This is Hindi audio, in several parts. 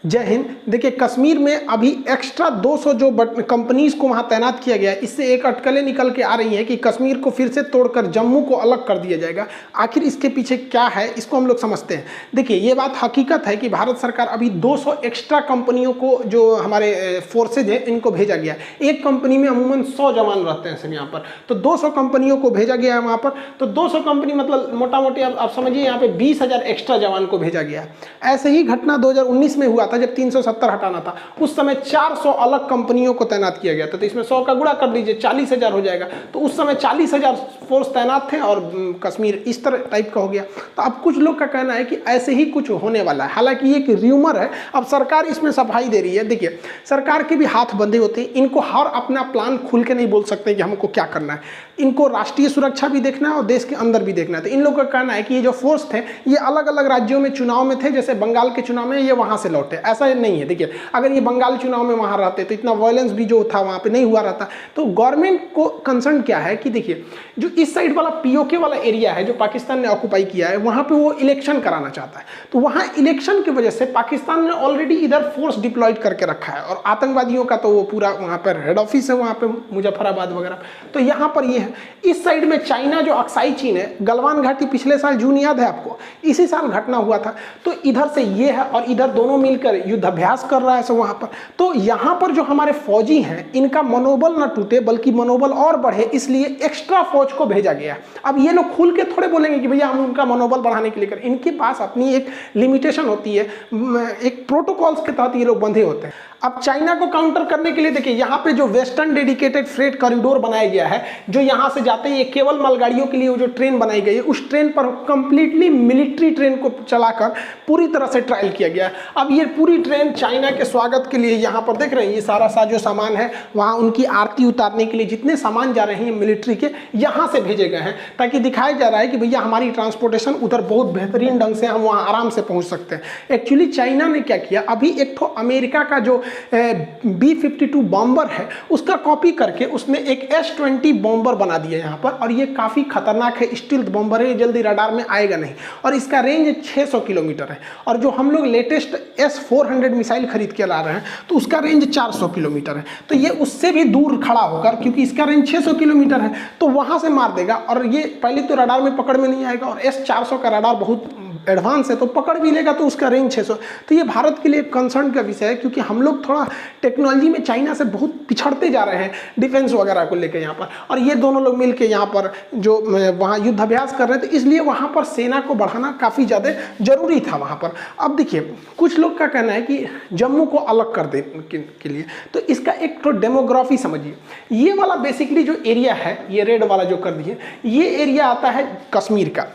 जय हिंद। देखिए, कश्मीर में अभी एक्स्ट्रा 200 जो कंपनीज को वहाँ तैनात किया गया है, इससे एक अटकलें निकल के आ रही हैं कि कश्मीर को फिर से तोड़कर जम्मू को अलग कर दिया जाएगा। आखिर इसके पीछे क्या है, इसको हम लोग समझते हैं। देखिए, ये बात हकीकत है कि भारत सरकार अभी 200 एक्स्ट्रा कंपनियों को, जो हमारे फोर्सेज हैं, इनको भेजा गया है। एक कंपनी में अमूमन 100 जवान रहते हैं सब यहाँ पर, तो 200 कंपनियों को भेजा गया है वहाँ पर। तो 200 कंपनी मतलब मोटा मोटी आप समझिए यहाँ पे 20,000 एक्स्ट्रा जवान को भेजा गया है। ऐसे ही घटना 2019 में हुआ था, जब 370 हटाना था। उस समय 400 अलग कंपनियों को तैनात किया गया था। तो इसमें 100 का गुणा कर लीजिए, 40,000 हो जाएगा। तो उस समय 40,000 फोर्स तैनात थे और कश्मीर इस तरह टाइप का हो गया। तो अब कुछ लोग का कहना है कि ऐसे ही कुछ होने वाला है। हालांकि ये एक र्यूमर है, अब सरकार इसमें सफाई दे रही है। देखिए, सरकार के भी हाथ बंधे होते हैं, इनको हर अपना प्लान खुल के नहीं बोल सकते कि हमको क्या करना है। इनको राष्ट्रीय सुरक्षा भी देखना है और देश के अंदर भी देखना है। तो इन लोगों का कहना है कि ये जो फोर्स थे, ये अलग अलग राज्यों में चुनाव में थे, जैसे बंगाल के चुनाव में ये वहां से लौटे, ऐसा नहीं है। देखिए, अगर ये बंगाल चुनाव में वहां रहते तो इतना वायलेंस भी जो था वहां पे नहीं हुआ रहता। तो गवर्नमेंट को कंसर्न क्या है कि देखिए, जो इस साइड वाला पीओके वाला एरिया है, जो पाकिस्तान ने ऑक्युपाई किया है, वहां पे वो इलेक्शन कराना चाहता है। तो वहां इलेक्शन की वजह से पाकिस्तान ने ऑलरेडी इधर फोर्स डिप्लॉयड करके रखा है, और आतंकवादियों का तो वो पूरा वहां पर हेड ऑफिस है, वहां पे मुजफ्फराबाद वगैरह। तो यहाँ पर ये है। इस साइड में चाइना, जो अक्साई चीन है, गलवान घाटी पिछले साल जून, याद है आपको, इसी साल घटना हुआ था। तो इधर से ये है और इधर दोनों मिलकर युद्धाभ्यास कर रहा है सब वहां पर। तो यहाँ पर जो हमारे फौजी हैं, इनका मनोबल न टूटे बल्कि मनोबल और बढ़े, इसलिए एक्स्ट्रा फौज को भेजा गया। अब ये लोग खुल के थोड़े बोलेंगे कि भैया हम उनका मनोबल बढ़ाने के लिए करें। इनके पास अपनी एक लिमिटेशन होती है, एक प्रोटोकॉल्स के तहत ये लोग बंधे होते हैं। अब चाइना को काउंटर करने के लिए देखिए, यहाँ पे जो वेस्टर्न डेडिकेटेड फ्रेट कॉरिडोर बनाया गया है, जो यहाँ से जाते हैं, ये केवल मालगाड़ियों के लिए वो जो ट्रेन बनाई गई है, उस ट्रेन पर कंप्लीटली मिलिट्री ट्रेन को चलाकर पूरी तरह से ट्रायल किया गया। अब ये पूरी ट्रेन चाइना के स्वागत के लिए, यहाँ पर देख रहे हैं ये सारा जो सामान है, वहाँ उनकी आरती उतारने के लिए जितने सामान जा रहे हैं मिलिट्री के, यहाँ से भेजे गए हैं, ताकि दिखाया जा रहा है कि भैया हमारी ट्रांसपोर्टेशन उधर बहुत बेहतरीन ढंग से हम वहाँ आराम से पहुँच सकते हैं। एक्चुअली चाइना ने क्या किया, अभी एक तो अमेरिका का जो B-52 बॉम्बर है, उसका कॉपी करके उसने एक S-20 बॉम्बर बना दिया यहाँ पर, और ये काफ़ी खतरनाक है, स्टील्थ बॉम्बर है, ये जल्दी रडार में आएगा नहीं, और इसका रेंज 600 किलोमीटर है। और जो हम लोग लेटेस्ट S-400 मिसाइल खरीद के ला रहे हैं, तो उसका रेंज 400 किलोमीटर है। तो ये उससे भी दूर खड़ा होकर, क्योंकि इसका रेंज 600 किलोमीटर है, तो वहाँ से मार देगा, और ये पहले तो रडार में पकड़ में नहीं आएगा, और S-400 का रडार बहुत एडवांस है, तो पकड़ भी लेगा तो उसका रेंज 600। तो ये भारत के लिए कंसर्न का विषय है, क्योंकि हम लोग थोड़ा टेक्नोलॉजी में चाइना से बहुत पिछड़ते जा रहे हैं डिफेंस वगैरह को लेकर यहाँ पर। और ये दोनों लोग मिलकर यहाँ पर जो वहाँ युद्धाभ्यास कर रहे थे, इसलिए वहाँ पर सेना को बढ़ाना काफ़ी ज़्यादा जरूरी था वहाँ पर। अब देखिए, कुछ लोग का कहना है कि जम्मू को अलग कर दे के लिए, तो इसका एक तो डेमोग्राफी समझिए। ये वाला बेसिकली जो एरिया है, ये रेड वाला जो कर दिए, ये एरिया आता है कश्मीर का,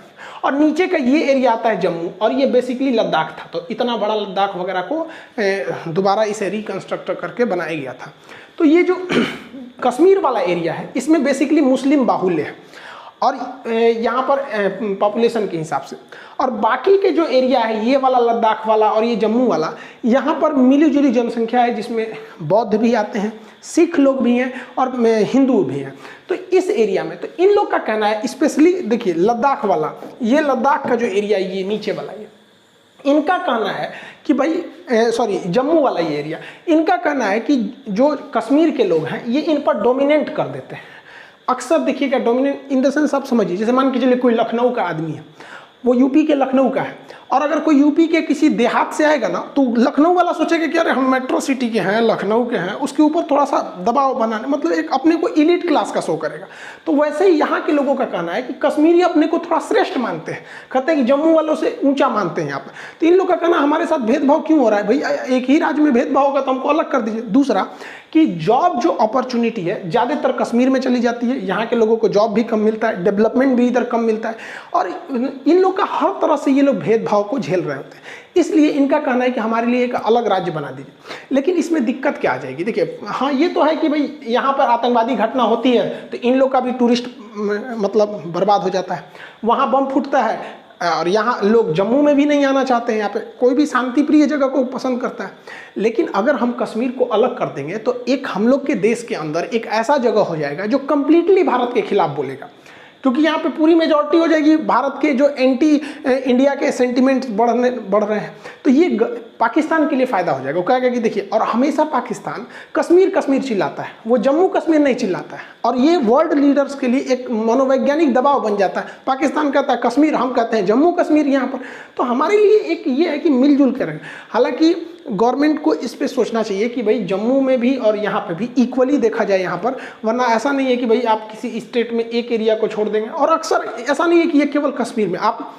और नीचे का ये एरिया आता है जम्मू, और ये बेसिकली लद्दाख था। तो इतना बड़ा लद्दाख वगैरह को दोबारा इसे रिकंस्ट्रक्ट करके बनाया गया था। तो ये जो कश्मीर वाला एरिया है, इसमें बेसिकली मुस्लिम बाहुल्य है, और यहाँ पर पॉपुलेशन के हिसाब से। और बाकी के जो एरिया है, ये वाला लद्दाख वाला और ये जम्मू वाला, यहाँ पर मिली जुली जनसंख्या है, जिसमें बौद्ध भी आते हैं, सिख लोग भी हैं, और हिंदू भी हैं। तो इस एरिया में, तो इन लोग का कहना है, स्पेशली देखिए लद्दाख वाला, ये लद्दाख का जो एरिया, ये नीचे वाला, ये इनका कहना है कि भाई जम्मू वाला ये एरिया, इनका कहना है कि जो कश्मीर के लोग हैं, ये इन पर डोमिनेट कर देते हैं। अक्सर देखिएगा, डोमिनेट इन द सेंस आप समझिए, जैसे मान के चलिए कोई लखनऊ का आदमी है, वो यूपी के लखनऊ का है, और अगर कोई यूपी के किसी देहात से आएगा ना, तो लखनऊ वाला सोचेगा कि अरे हम मेट्रो सिटी के हैं, लखनऊ के हैं, उसके ऊपर थोड़ा सा दबाव बनाने, मतलब एक अपने को इलीट क्लास का शो करेगा। तो वैसे ही यहाँ के लोगों का कहना है कि कश्मीरी अपने को थोड़ा श्रेष्ठ मानते हैं, कहते हैं कि जम्मू वालों से ऊंचा मानते हैं यहाँ पर। तो इन लोग का कहना, हमारे साथ भेदभाव क्यों हो रहा है भैया, एक ही राज्य में भेदभाव होगा तो हमको अलग कर दीजिए। दूसरा कि जॉब जो अपॉर्चुनिटी है, ज़्यादातर कश्मीर में चली जाती है, यहाँ के लोगों को जॉब भी कम मिलता है, डेवलपमेंट भी इधर कम मिलता है, और इन लोग का हर तरह से ये लोग भेदभाव को झेल रहे होते हैं। इसलिए इनका कहना है कि हमारे लिए एक अलग राज्य बना दीजिए। लेकिन इसमें दिक्कत क्या आ जाएगी, देखिए, हाँ ये तो है कि भाई यहाँ पर आतंकवादी घटना होती है तो इन लोग का भी टूरिस्ट मतलब बर्बाद हो जाता है, वहाँ बम फूटता है, और यहाँ लोग जम्मू में भी नहीं आना चाहते हैं, यहाँ पे कोई भी शांति प्रिय जगह को पसंद करता है। लेकिन अगर हम कश्मीर को अलग कर देंगे, तो एक हम लोग के देश के अंदर एक ऐसा जगह हो जाएगा जो कंप्लीटली भारत के खिलाफ बोलेगा। क्योंकि यहाँ पे पूरी मेजॉरिटी हो जाएगी, भारत के जो एंटी इंडिया के सेंटिमेंट्स बढ़ रहे हैं, तो ये पाकिस्तान के लिए फ़ायदा हो जाएगा। वो कहेगा कि देखिए, और हमेशा पाकिस्तान कश्मीर कश्मीर चिल्लाता है, वो जम्मू कश्मीर नहीं चिल्लाता है, और ये वर्ल्ड लीडर्स के लिए एक मनोवैज्ञानिक दबाव बन जाता है। पाकिस्तान कहता है कश्मीर, हम कहते हैं जम्मू कश्मीर यहाँ पर। तो हमारे लिए एक ये है कि मिलजुल कर रहे हैं। हालांकि गवर्नमेंट को इस पे सोचना चाहिए कि भाई जम्मू में भी और यहाँ पे भी इक्वली देखा जाए यहाँ पर, वरना ऐसा नहीं है कि भाई आप किसी स्टेट में एक एरिया को छोड़ देंगे। और अक्सर ऐसा नहीं है कि ये केवल कश्मीर में, आप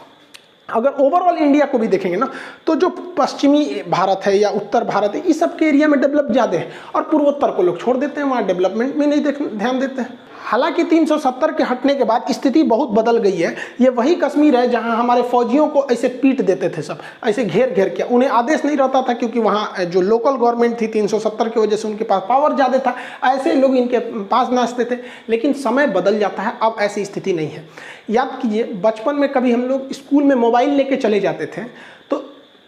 अगर ओवरऑल इंडिया को भी देखेंगे ना, तो जो पश्चिमी भारत है या उत्तर भारत है, इस सब के एरिया में डेवलप ज़्यादा है, और पूर्वोत्तर को लोग छोड़ देते हैं, वहाँ डेवलपमेंट में नहीं ध्यान देते हैं। हालांकि 370 के हटने के बाद स्थिति बहुत बदल गई है। ये वही कश्मीर है जहां हमारे फौजियों को ऐसे पीट देते थे, सब ऐसे घेर घेर के, उन्हें आदेश नहीं रहता था, क्योंकि वहां जो लोकल गवर्नमेंट थी 370 की वजह से उनके पास पावर ज़्यादा था, ऐसे लोग इनके पास नाचते थे। लेकिन समय बदल जाता है, अब ऐसी स्थिति नहीं है। याद कीजिए, बचपन में कभी हम लोग स्कूल में मोबाइल लेके चले जाते थे, तो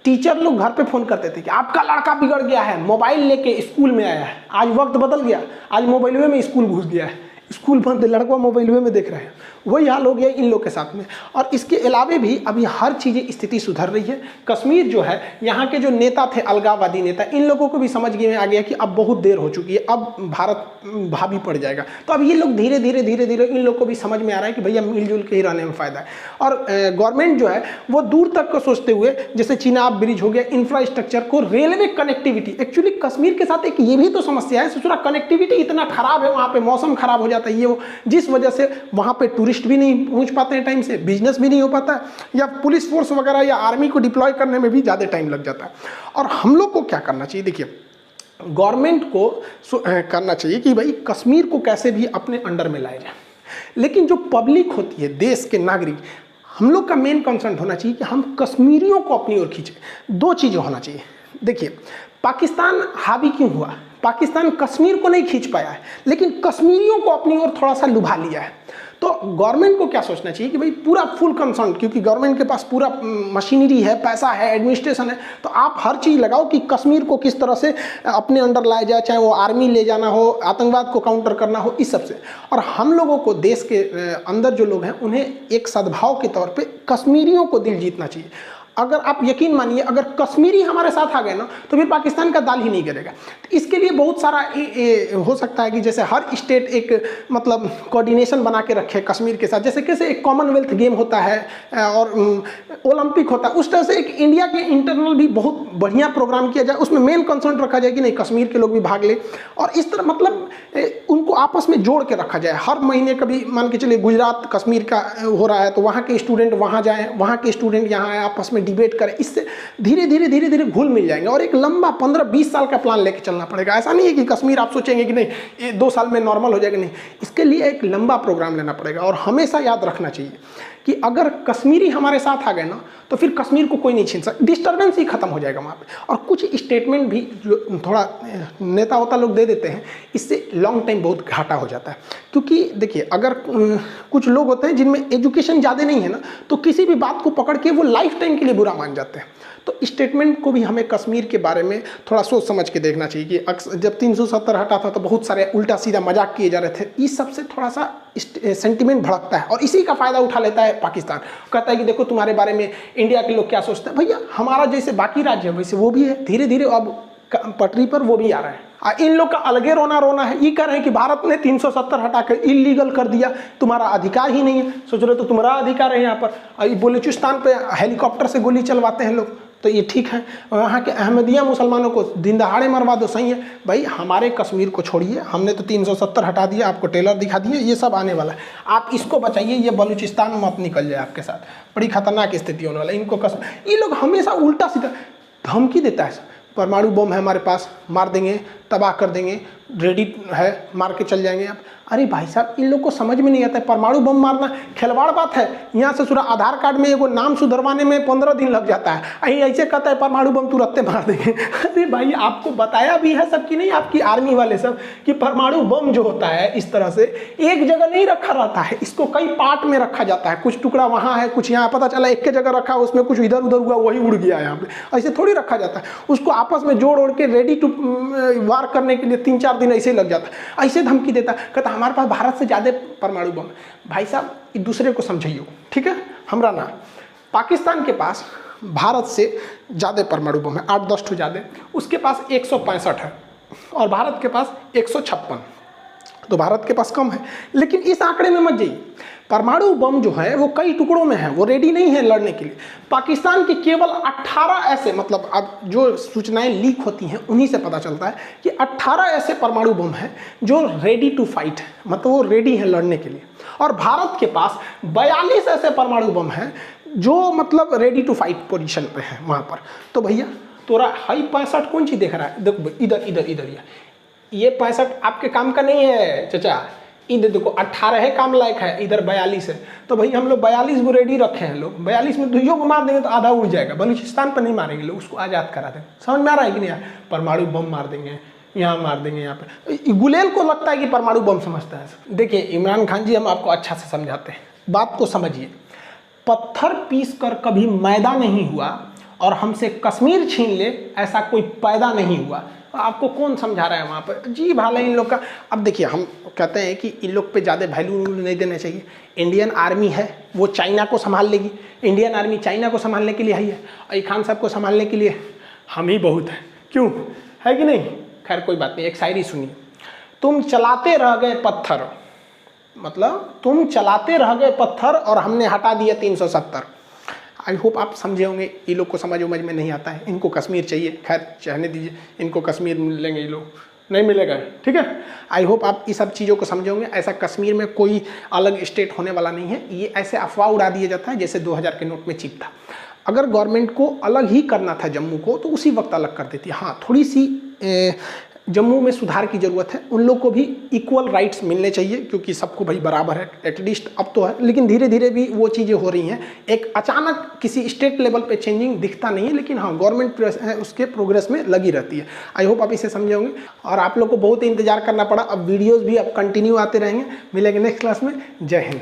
टीचर लोग घर पे फ़ोन करते थे कि आपका लड़का बिगड़ गया है, मोबाइल लेके स्कूल में आया है। आज वक्त बदल गया, आज मोबाइल में स्कूल घुस गया है, स्कूल बंद, लड़का मोबाइल में देख रहे हैं। वही हाल हो गया इन लोग के साथ में। और इसके अलावे भी अभी हर चीज़ें स्थिति सुधर रही है। कश्मीर जो है, यहाँ के जो नेता थे अलगाववादी नेता, इन लोगों को भी समझ में आ गया कि अब बहुत देर हो चुकी है, अब भारत भाभी पड़ जाएगा। तो अब ये लोग धीरे धीरे धीरे धीरे इन लोग को भी समझ में आ रहा है कि भैया मिलजुल के ही रहने में फ़ायदा है। और गवर्नमेंट जो है वो दूर तक को सोचते हुए, जैसे चिनाब ब्रिज हो गया, इंफ्रास्ट्रक्चर को, रेलवे कनेक्टिविटी। एक्चुअली कश्मीर के साथ एक ये भी तो समस्या है, ससुरा कनेक्टिविटी इतना खराब है, वहाँ पर मौसम खराब हो जाता है, ये वो, जिस वजह से वहाँ पर टूरिस्ट भी नहीं पहुँच पाते हैं टाइम से, बिजनेस भी नहीं हो पाता है, या पुलिस फोर्स वगैरह या आर्मी को डिप्लॉय करने में भी ज़्यादा टाइम लग जाता है। और हम लोग को क्या करना चाहिए? देखिए, गवर्नमेंट को करना चाहिए कि भाई कश्मीर को कैसे भी अपने अंडर में लाया जाए, लेकिन जो पब्लिक होती है, देश के नागरिक, हम लोग का मेन कंसर्न होना चाहिए कि हम कश्मीरियों को अपनी ओर खींचें। दो चीज़ें होना चाहिए। देखिए, पाकिस्तान हावी क्यों हुआ? पाकिस्तान कश्मीर को नहीं खींच पाया है, लेकिन कश्मीरियों को अपनी ओर थोड़ा सा लुभा लिया है। तो गवर्नमेंट को क्या सोचना चाहिए कि भाई पूरा फुल कंसर्न, क्योंकि गवर्नमेंट के पास पूरा मशीनरी है, पैसा है, एडमिनिस्ट्रेशन है, तो आप हर चीज़ लगाओ कि कश्मीर को किस तरह से अपने अंडर लाया जाए, चाहे वो आर्मी ले जाना हो, आतंकवाद को काउंटर करना हो, इस सब से। और हम लोगों को, देश के अंदर जो लोग हैं, उन्हें एक सद्भाव के तौर पर कश्मीरियों को दिल जीतना चाहिए। अगर आप यकीन मानिए, अगर कश्मीरी हमारे साथ आ गए ना, तो फिर पाकिस्तान का दाल ही नहीं गिरेगा। तो इसके लिए बहुत सारा हो सकता है कि जैसे हर स्टेट एक मतलब कोऑर्डिनेशन बना के रखे कश्मीर के साथ, जैसे कैसे एक कॉमनवेल्थ गेम होता है और ओलंपिक होता है, उस तरह से एक इंडिया के इंटरनल भी बहुत बढ़िया प्रोग्राम किया जाए, उसमें मेन कंसर्न रखा जाए कि नहीं कश्मीर के लोग भी भाग ले, और इस तरह मतलब उनको आपस में जोड़ के रखा जाए। हर महीने कभी मान के चलिए गुजरात कश्मीर का हो रहा है, तो वहाँ के स्टूडेंट वहाँ जाएँ, वहाँ के स्टूडेंट यहाँ आए, आपस में डिबेट करें। इससे धीरे धीरे धीरे धीरे घुल मिल जाएंगे। और एक लंबा 15-20 साल का प्लान लेके चलना पड़ेगा। ऐसा नहीं है कि कश्मीर आप सोचेंगे कि नहीं ये 2 साल में नॉर्मल हो जाएगा, नहीं, इसके लिए एक लंबा प्रोग्राम लेना पड़ेगा। और हमेशा याद रखना चाहिए कि अगर कश्मीरी हमारे साथ आ गए ना, तो फिर कश्मीर को कोई नहीं छीन सकता, डिस्टर्बेंस ही खत्म हो जाएगा वहाँ पे। और कुछ स्टेटमेंट भी जो थोड़ा नेता होता लोग दे देते हैं, इससे लॉन्ग टाइम बहुत घाटा हो जाता है। क्योंकि देखिए, अगर कुछ लोग होते हैं जिनमें एजुकेशन ज़्यादा नहीं है ना, तो किसी भी बात को पकड़ के वो लाइफ टाइम के लिए बुरा मान जाते हैं। तो स्टेटमेंट को भी हमें कश्मीर के बारे में थोड़ा सोच समझ के देखना चाहिए कि अक्सर जब 370 हटा था तो बहुत सारे उल्टा सीधा मजाक किए जा रहे थे। इस सबसे थोड़ा सा सेंटिमेंट भड़कता है, और इसी का फ़ायदा उठा लेता है पाकिस्तान। कहता है कि देखो तुम्हारे बारे में इंडिया के लोग क्या सोचते हैं। भैया, हमारा जैसे बाकी राज्य है वैसे वो भी है, धीरे धीरे अब पटरी पर वो भी आ रहे हैं। इन लोग का अलगे रोना है। ये कह रहे हैं कि भारत ने 370 हटा कर इलीगल कर दिया, तुम्हारा अधिकार ही नहीं है। सोच रहे तो तुम्हारा अधिकार है यहाँ पर। बलूचिस्तान पे हेलीकॉप्टर से गोली चलवाते हैं लोग, तो ये ठीक है। वहाँ के अहमदिया मुसलमानों को दिन दहाड़े मरवा दो, सही है भाई। हमारे कश्मीर को छोड़िए, हमने तो 370 हटा दिया, आपको टेलर दिखा दिए, ये सब आने वाला है। आप इसको बचाइए, ये बलूचिस्तान में मत निकल जाए आपके साथ, बड़ी खतरनाक स्थिति होने वाला है। इनको ये लोग हमेशा उल्टा सीधा धमकी देता है। परमाणु बम है हमारे पास, मार देंगे, तबाह कर देंगे, रेडी है, मार के चल जाएंगे आप। अरे भाई साहब, इन लोग को समझ में नहीं आता है, परमाणु बम मारना खिलवाड़ बात है। यहाँ से पूरा आधार कार्ड में एगो नाम सुधरवाने में 15 दिन लग जाता है, अहीं ऐसे कहता है परमाणु बम तुरंत मार देंगे। अरे भाई, आपको बताया भी है सब कि नहीं, आपकी आर्मी वाले सब, कि परमाणु बम जो होता है इस तरह से एक जगह नहीं रखा रहता है, इसको कई पार्ट में रखा जाता है। कुछ टुकड़ा वहाँ है, कुछ यहाँ, पता चला एक के जगह रखा, उसमें कुछ इधर उधर हुआ, वही उड़ गया यहाँ पे। ऐसे थोड़ी रखा जाता है, उसको आपस में जोड़ ओड़ के रेडी टू वार वार करने के लिए 3-4 दिन ऐसे ही लग जाता, ऐसे धमकी देता, कहता हमारे पास भारत से ज़्यादा परमाणु बम। भाई साहब एक दूसरे को समझाइयो, ठीक है, हमरा ना। पाकिस्तान के पास भारत से ज़्यादा परमाणु बम है, 8-10 ठो ज़्यादा, उसके पास 165 है और भारत के पास 156, तो भारत के पास कम है। लेकिन इस आंकड़े में मत जाइए, परमाणु बम जो है वो कई टुकड़ों में है, वो रेडी नहीं है लड़ने के लिए। पाकिस्तान के केवल 18 ऐसे, मतलब अब जो सूचनाएं लीक होती हैं उन्हीं से पता चलता है कि 18 ऐसे परमाणु बम हैं जो रेडी टू फाइट है, मतलब वो रेडी है लड़ने के लिए। और भारत के पास 42 ऐसे परमाणु बम हैं जो मतलब रेडी टू फाइट पोजीशन पे है वहाँ पर। तो भैया तोरा हाई 65 कौन चीज़ देख रहा है, देखो इधर इधर इधर, ये 65 आपके काम का नहीं है चाचा, इधर देखो 18 है काम लायक है, इधर 42 है। तो भाई हम लोग 42 को रेडी रखे हैं, लोग 42 में दुइयों को मार देंगे तो आधा उड़ जाएगा। बलूचिस्तान पर नहीं मारेंगे लोग, उसको आज़ाद करा देंगे। समझ में आ रहा है कि नहीं यार, परमाणु बम मार देंगे, यहाँ मार देंगे, यहाँ पे। गुलेल को लगता है कि परमाणु बम समझता है। देखिए इमरान खान जी, हम आपको अच्छा से समझाते हैं, बात को समझिए। पत्थर पीस कर कभी मैदा नहीं हुआ और हमसे कश्मीर छीन ले ऐसा कोई पैदा नहीं हुआ। आपको कौन समझा रहा है वहाँ पर, जी भाला इन लोग का। अब देखिए हम कहते हैं कि इन लोग पे ज़्यादा वैल्यू नहीं देना चाहिए। इंडियन आर्मी है वो चाइना को संभाल लेगी, इंडियन आर्मी चाइना को संभालने के लिए है, और खान साहब को संभालने के लिए हम ही बहुत हैं, क्यों है कि नहीं। खैर कोई बात नहीं, एक शायरी सुनिए। तुम चलाते रह गए पत्थर, मतलब तुम चलाते रह गए पत्थर और हमने हटा दिया 370। आई होप आप समझे होंगे। ये लोग को समझ में नहीं आता है, इनको कश्मीर चाहिए, खैर चाहने दीजिए, इनको कश्मीर मिलेंगे, ये लोग नहीं मिलेगा, ठीक है। आई होप आप ये सब चीज़ों को समझे होंगे। ऐसा कश्मीर में कोई अलग स्टेट होने वाला नहीं है, ये ऐसे अफवाह उड़ा दिया जाता है जैसे 2000 के नोट में चिप था। अगर गवर्नमेंट को अलग ही करना था जम्मू को तो उसी वक्त अलग कर देती। हाँ थोड़ी सी जम्मू में सुधार की ज़रूरत है, उन लोग को भी इक्वल राइट्स मिलने चाहिए क्योंकि सबको भाई बराबर है, एटलीस्ट अब तो है, लेकिन धीरे धीरे भी वो चीज़ें हो रही हैं। एक अचानक किसी स्टेट लेवल पे चेंजिंग दिखता नहीं है, लेकिन हाँ गवर्नमेंट उसके प्रोग्रेस में लगी रहती है। आई होप आप इसे समझे होंगे। और आप लोग को बहुत इंतजार करना पड़ा, अब वीडियोज़ भी अब कंटिन्यू आते रहेंगे। मिलेंगे नेक्स्ट क्लास में। जय हिंद।